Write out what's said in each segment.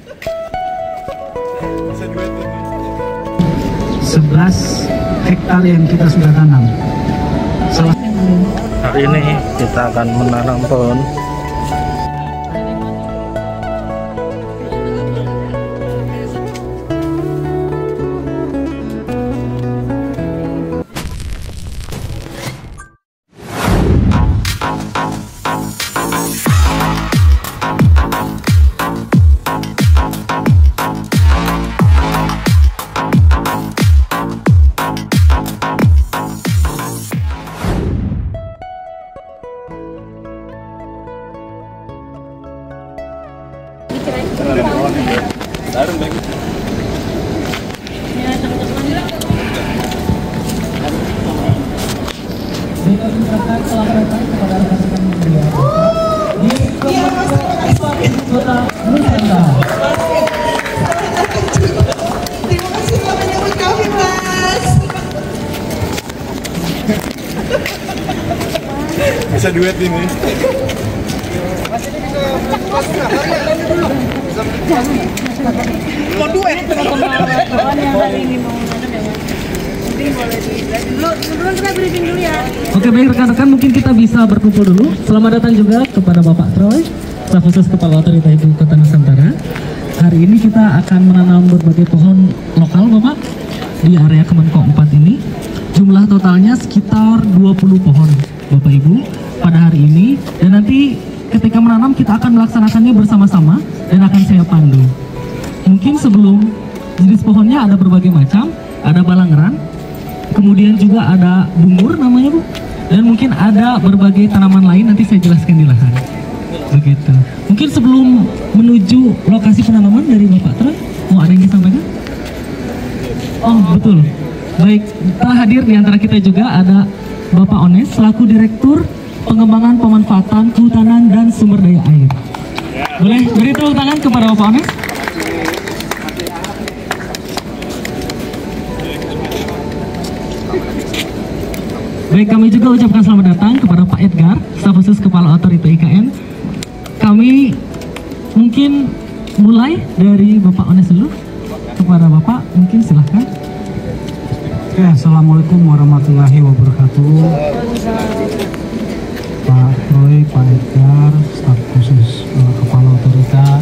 11 hektar yang kita sudah tanam. Hari ini kita akan menanam pohon. Bisa duet ini. Mau duet teman-teman yang hari ini mau nanam ya, mungkin boleh dulu kita briefing dulu ya. Oke, baik rekan-rekan, mungkin kita bisa berkumpul dulu. Selamat datang juga kepada Bapak Troy, staf khusus Kepala Otorita Ibu Kota Nusantara. Hari ini kita akan menanam berbagai pohon lokal, Bapak, di area Kemenko 4 ini. Jumlah totalnya sekitar 20 pohon, Bapak Ibu, pada hari ini. Dan nanti ketika menanam kita akan melaksanakannya bersama-sama dan akan saya pandu. Mungkin sebelum, jenis pohonnya ada berbagai macam, ada balangran, kemudian juga ada bungur namanya, Bu, dan mungkin ada berbagai tanaman lain, nanti saya jelaskan di lahan. Begitu. Mungkin sebelum menuju lokasi penanaman dari Bapak Troy, mau ada yang disampaikan? Oh, betul. Baik, telah hadir di antara kita juga ada Bapak Ones selaku Direktur Pengembangan Pemanfaatan Kehutanan dan Sumber Daya Air. Boleh beri tepuk tangan kepada Bapak Ones? Baik, kami juga ucapkan selamat datang kepada Pak Edgar, staf khusus Kepala Otorita IKN. Kami mungkin mulai dari Bapak Ones dulu. Kepada Bapak, mungkin silahkan. Oke, Assalamualaikum warahmatullahi wabarakatuh. Pak Troy, Pak Edgar, staf khusus Kepala Otorita,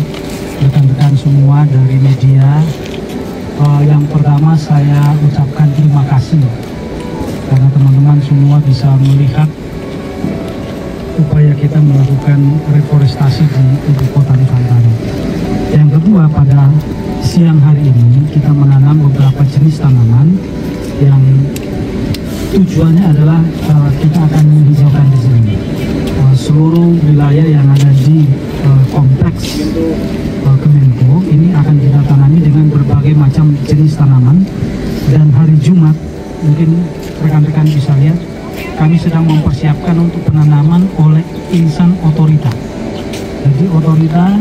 rekan-rekan semua dari media. Yang pertama saya ucapkan terima kasih karena teman-teman semua bisa melihat upaya kita melakukan reforestasi di Ibu Kota Nusantara. Yang kedua, pada siang hari ini kita menanam beberapa jenis tanaman yang tujuannya adalah kita akan menghijaukan di sini seluruh wilayah yang ada di kompleks Kemenko. Ini akan kita tanami dengan berbagai macam jenis tanaman, dan hari Jumat mungkin rekan-rekan bisa lihat kami sedang mempersiapkan untuk penanaman oleh insan otorita. Jadi otorita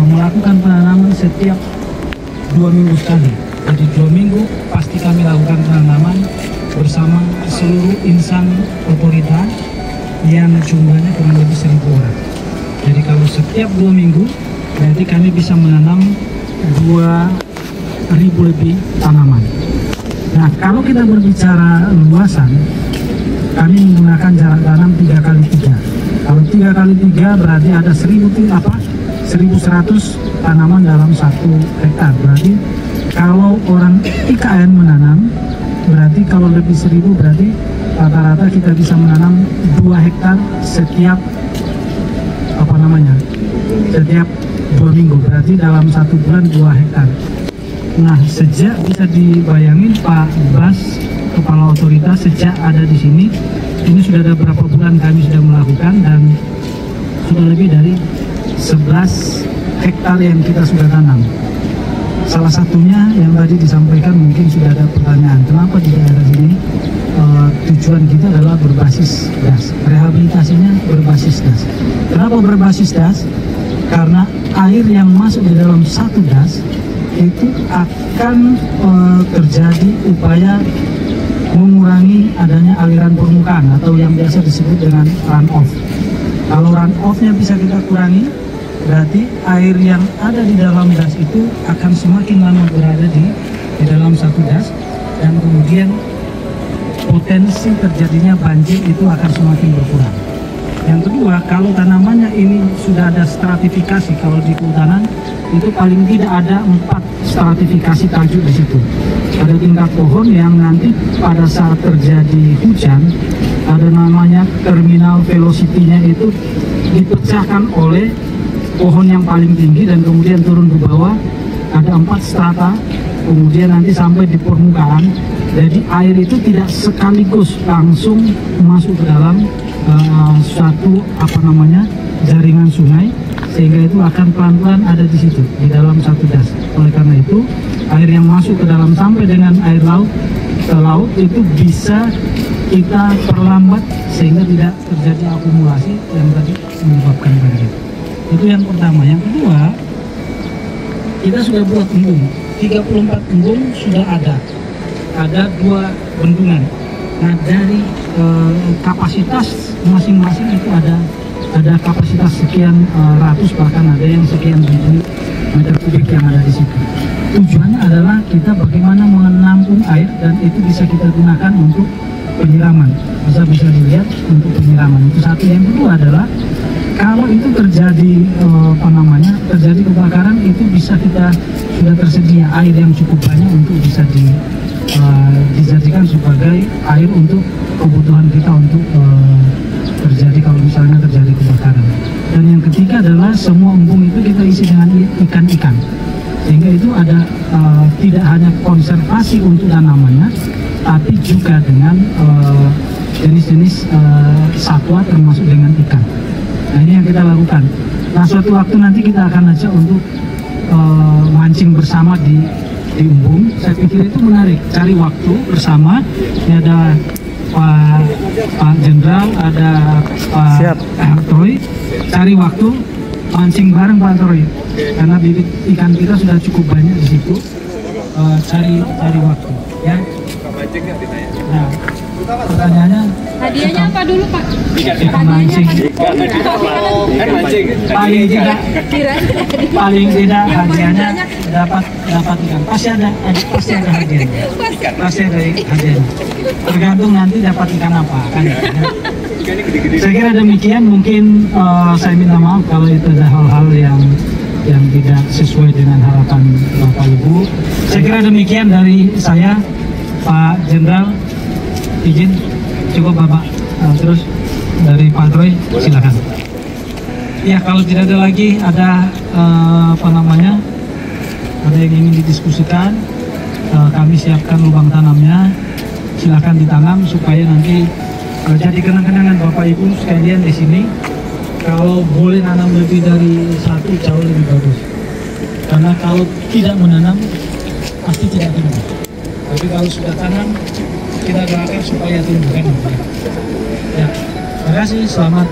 melakukan penanaman setiap 2 minggu sekali. Jadi 2 minggu pasti kami lakukan penanaman bersama seluruh insan otorita yang jumlahnya kurang lebih 1.000 orang. Jadi kalau setiap 2 minggu berarti kami bisa menanam 2.000 lebih tanaman. Nah, kalau kita berbicara luasan, kami menggunakan jarak tanam 3x3. Kalau 3x3 berarti ada 1.100 tanaman dalam 1 hektar. Berarti kalau orang IKN menanam, berarti kalau lebih 1.000 berarti rata-rata kita bisa menanam 2 hektar setiap setiap 2 minggu. Berarti dalam 1 bulan 2 hektar. Nah, sejak bisa dibayangin Pak Bas, Kepala Otoritas, sejak ada di sini, ini sudah ada berapa bulan kami sudah melakukan, dan sudah lebih dari 11 hektar yang kita sudah tanam. Salah satunya yang tadi disampaikan, mungkin sudah ada pertanyaan, kenapa di daerah ini tujuan kita adalah berbasis das, rehabilitasinya berbasis das. Kenapa berbasis das? Karena air yang masuk di dalam satu das itu akan terjadi upaya mengurangi adanya aliran permukaan atau yang biasa disebut dengan runoff. Kalau runoff-nya bisa kita kurangi, berarti air yang ada di dalam das itu akan semakin lama berada di dalam satu das, dan kemudian potensi terjadinya banjir itu akan semakin berkurang. Yang kedua, kalau tanamannya ini sudah ada stratifikasi, kalau di kehutanan itu paling tidak ada 4 stratifikasi tajuk di situ. Ada tingkat pohon yang nanti pada saat terjadi hujan, ada namanya terminal velocity-nya itu dipecahkan oleh pohon yang paling tinggi dan kemudian turun ke bawah. Ada 4 strata, kemudian nanti sampai di permukaan. Jadi air itu tidak sekaligus langsung masuk ke dalam suatu jaringan sungai, sehingga itu akan pelan-pelan ada di situ di dalam satu das. Oleh karena itu air yang masuk ke dalam sampai dengan air laut ke laut itu bisa kita perlambat sehingga tidak terjadi akumulasi yang tadi menyebabkan banjir. Itu yang pertama. Yang kedua, kita sudah buat embung, 34 embung sudah ada 2 bendungan. Nah, dari kapasitas masing-masing itu ada kapasitas sekian ratus, bahkan ada yang sekian ribu meter kubik yang ada di situ. Tujuannya adalah kita bagaimana menampung air dan itu bisa kita gunakan untuk penyiraman. Bisa dilihat untuk penyiraman. Itu satu. Yang kedua adalah kalau itu terjadi terjadi kebakaran, itu bisa kita sudah tersedia air yang cukup banyak untuk bisa dijadikan sebagai air untuk kebutuhan kita untuk terjadi kalau misalnya terjadi kebakaran. Dan yang ketiga adalah semua embung itu kita isi dengan ikan-ikan, sehingga itu ada tidak hanya konservasi untuk tanamannya, tapi juga dengan jenis-jenis satwa termasuk dengan ikan. Nah, ini yang kita lakukan. Nah, suatu waktu nanti kita akan ajak untuk mancing bersama di embung. Saya pikir itu menarik, cari waktu bersama. Ini ada Pak Jenderal, ada Pak Troy, cari waktu mancing bareng Pak Troy, karena bibit ikan kita sudah cukup banyak di situ. Cari waktu, ya. Nah, pertanyaannya, hadiahnya apa dulu Pak? Ikan mancing. Paling tidak hadiahnya dapat ikan. Pasti ada hadiahnya. Pasti ada hadiahnya. Tergantung nanti dapat ikan apa kan. Saya kira demikian. Mungkin saya minta maaf kalau itu ada hal-hal yang tidak sesuai dengan harapan Bapak Ibu. Saya kira demikian dari saya, Pak Jenderal. Izin cukup Bapak. Terus dari Pak Troy silakan. Ya, kalau tidak ada lagi ada ada yang ingin didiskusikan, kami siapkan lubang tanamnya, silakan ditanam supaya nanti jadi kenang-kenangan Bapak Ibu sekalian di sini. Kalau boleh nanam lebih dari 1 jauh lebih bagus, karena kalau tidak menanam pasti tidak tumbuh. Tapi kalau sudah tanam, kita doakan supaya tumbuhkan. Ya, terima kasih, selamat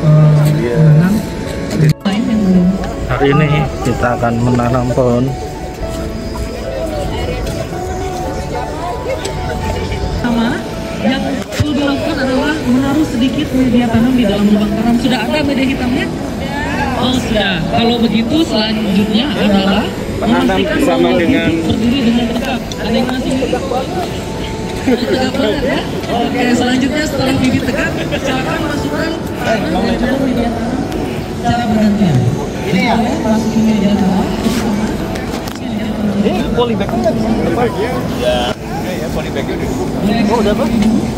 menanam. Hari ini kita akan menanam pohon. Yang perlu dilakukan adalah menaruh sedikit media tanam di dalam lubang tanam. Sudah ada media hitamnya? Oh, sudah. Kalau begitu selanjutnya adalah memastikan bahwa bibit berdiri dengan tegak. Ada yang masih tegak banget ya? Oke, selanjutnya setelah bibit tegak, silakan masukkan tanam dan juga media tanam secara bergantian. Ini ya, masukin media tanam. Ini polybag. Ya. Ya, polybagnya udah dibuka. Oh, udah apa?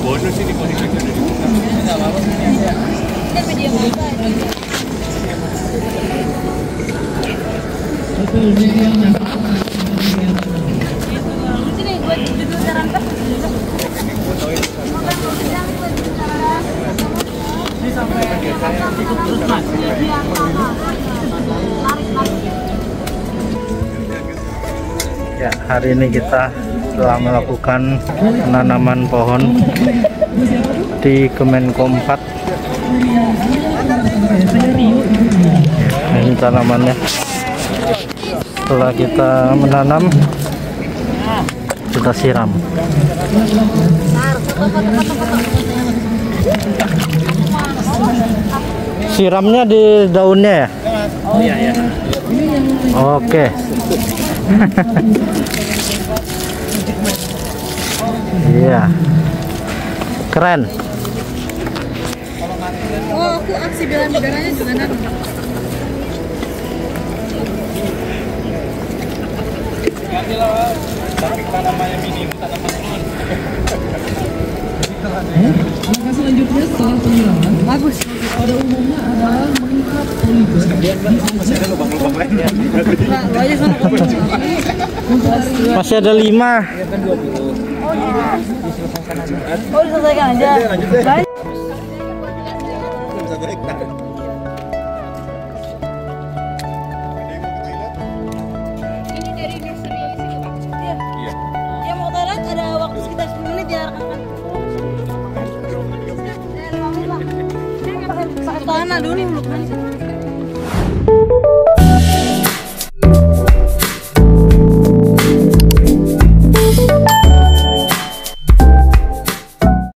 Bonus ini polybagnya udah dibuka. Enggak apa-apa. Ini media apa? Betul, media apa? Sini buat duduk rangkap. Ini sampai saya ikut terus Mas. Ya, hari ini kita telah melakukan penanaman pohon di Kemenko 4. Ini tanamannya. Setelah kita menanam, kita siram. Siramnya di daunnya ya? Oh iya ya. Oke. Iya. Keren. Oh, aku aksi bela negaranya juga nanti. Langkah selanjutnya setelah penyiraman, Bagus. pada umumnya adalah mengikat poligon di Nah, lo aja sana Masih ada 5. Oh, diselesaikan aja. Lanjut. Ini dari nursery sini, Pak. Iya. Dia mau toilet ada waktu sekitar 10 menit ya, rekan-rekan. 5 menit lah. Pakai celana dulu.